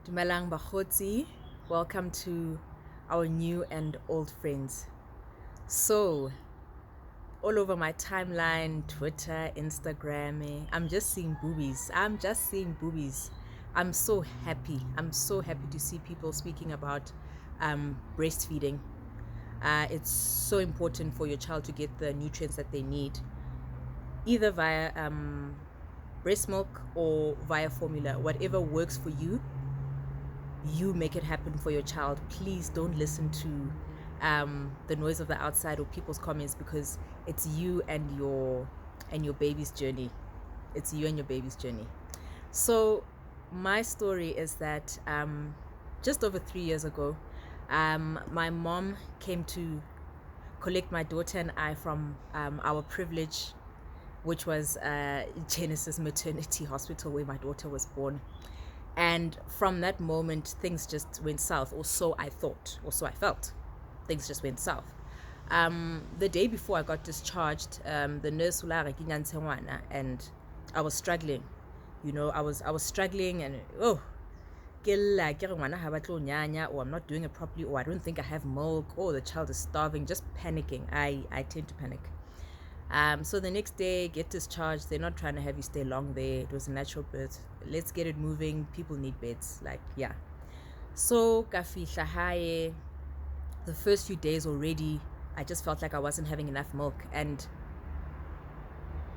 Dumelang Bakgotsi, welcome to our new and old friends. So, all over my timeline, Twitter, Instagram, I'm just seeing boobies. I'm so happy. I'm so happy to see people speaking about breastfeeding. It's so important for your child to get the nutrients that they need, either via breast milk or via formula, whatever works for you. You make it happen for your child. Please don't listen to the noise of the outside or people's comments, because it's you and your baby's journey. It's you and your baby's journey. So my story is that just over 3 years ago, my mom came to collect my daughter and I from our privilege, which was Genesis Maternity Hospital, where my daughter was born. And from that moment, things just went south, or so I thought, or so I felt. Things just went south. The day before I got discharged, the nurse and I was struggling. I was struggling, and or I'm not doing it properly, or I don't think I have milk, or the child is starving, just panicking. I tend to panic. So the next day, get discharged. They're not trying to have you stay long there. It was a natural birth. Let's get it moving. People need beds. Yeah. So kafihla haye. The first few days already, I just felt like I wasn't having enough milk, and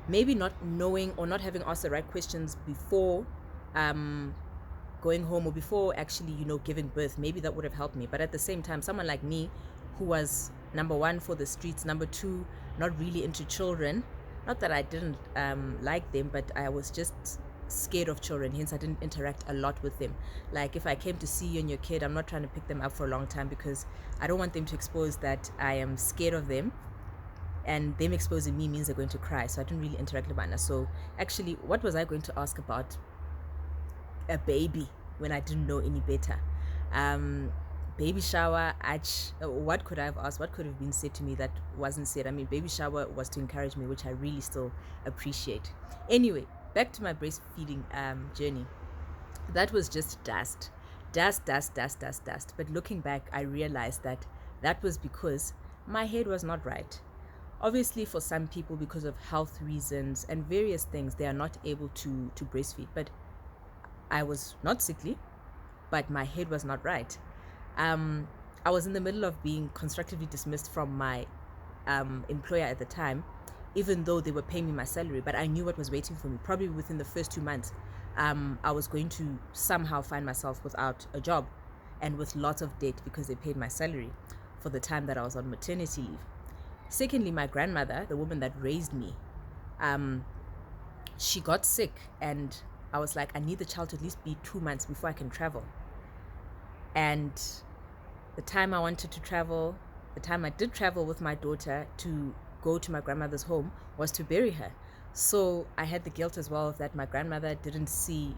maybe not knowing or not having asked the right questions before going home, or before actually giving birth. Maybe that would have helped me, but at the same time, someone like me, who was number one for the streets, number two, not really into children. Not that I didn't like them, but I was just scared of children, hence I didn't interact a lot with them. Like, if I came to see you and your kid, I'm not trying to pick them up for a long time, because I don't want them to expose that I am scared of them, and them exposing me means they're going to cry. So I didn't really interact with Anna. So actually, what was I going to ask about a baby when I didn't know any better? Baby shower, what could I have asked? What could have been said to me that wasn't said? I mean, baby shower was to encourage me, which I really still appreciate. Anyway, back to my breastfeeding journey. That was just dust. Dust, dust, dust, dust, dust. But looking back, I realized that that was because my head was not right. Obviously, for some people, because of health reasons and various things, they are not able to breastfeed. But I was not sickly, but my head was not right. I was in the middle of being constructively dismissed from my employer at the time, even though they were paying me my salary. But I knew what was waiting for me. Probably within the first 2 months, I was going to somehow find myself without a job and with lots of debt, because they paid my salary for the time that I was on maternity leave. Secondly, my grandmother, the woman that raised me, she got sick, and I was like, I need the child to at least be 2 months before I can travel. And the time I wanted to travel, the time I did travel with my daughter to go to my grandmother's home, was to bury her. So I had the guilt as well of that my grandmother didn't see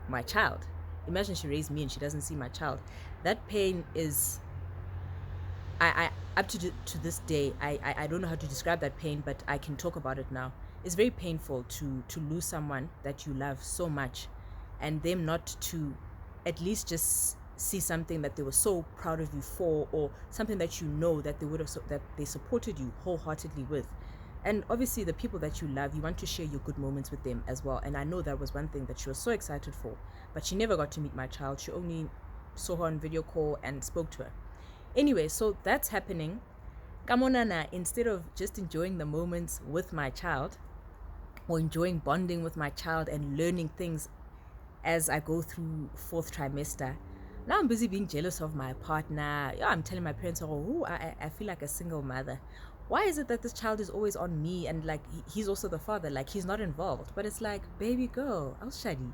my child. Imagine she raised me and she doesn't see my child. That pain is, I up to this day, I don't know how to describe that pain, but I can talk about it now. It's very painful to lose someone that you love so much, and them not to at least just see something that they were so proud of you for, or something that that they would have that they supported you wholeheartedly with. And obviously, the people that you love, you want to share your good moments with them as well. And I know that was one thing that she was so excited for, but she never got to meet my child. She only saw her on video call and spoke to her. Anyway, so that's happening. Kamonana, instead of just enjoying the moments with my child, or enjoying bonding with my child and learning things as I go through fourth trimester, now I'm busy being jealous of my partner. Yeah, I'm telling my parents, oh, I feel like a single mother. Why is it that this child is always on me, and like he's also the father, like he's not involved? But it's like, baby girl, I'll Shadi.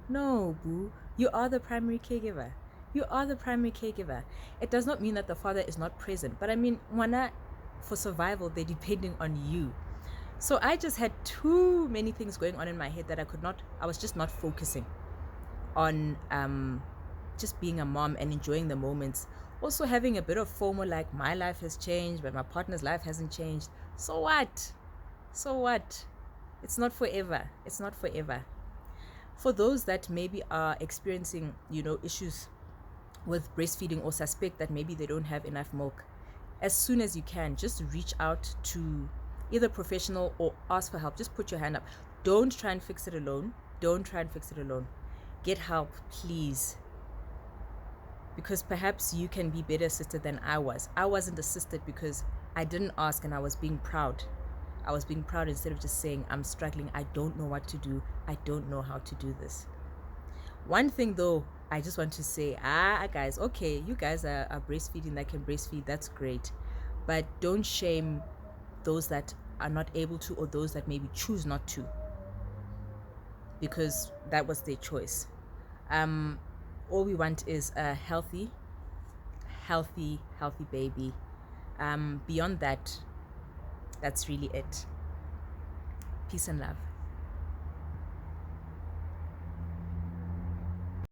No, boo, you are the primary caregiver. You are the primary caregiver. It does not mean that the father is not present, but I mean, wana, for survival, they're depending on you. So I just had too many things going on in my head that I was just not focusing on just being a mom and enjoying the moments. Also having a bit of FOMO, like my life has changed, but my partner's life hasn't changed. So what? So what? It's not forever. It's not forever. For those that maybe are experiencing, issues with breastfeeding or suspect that maybe they don't have enough milk, as soon as you can, just reach out to either professional or ask for help. Just put your hand up. Don't try and fix it alone. Don't try and fix it alone. Get help, please. Because perhaps you can be better assisted than I was. I wasn't assisted because I didn't ask and I was being proud. I was being proud instead of just saying, I'm struggling. I don't know what to do. I don't know how to do this. One thing though, I just want to say, guys, okay, you guys are breastfeeding, that can breastfeed, that's great. But don't shame those that are not able to, or those that maybe choose not to, because that was their choice. All we want is a healthy baby. Beyond that, that's really it. Peace and love.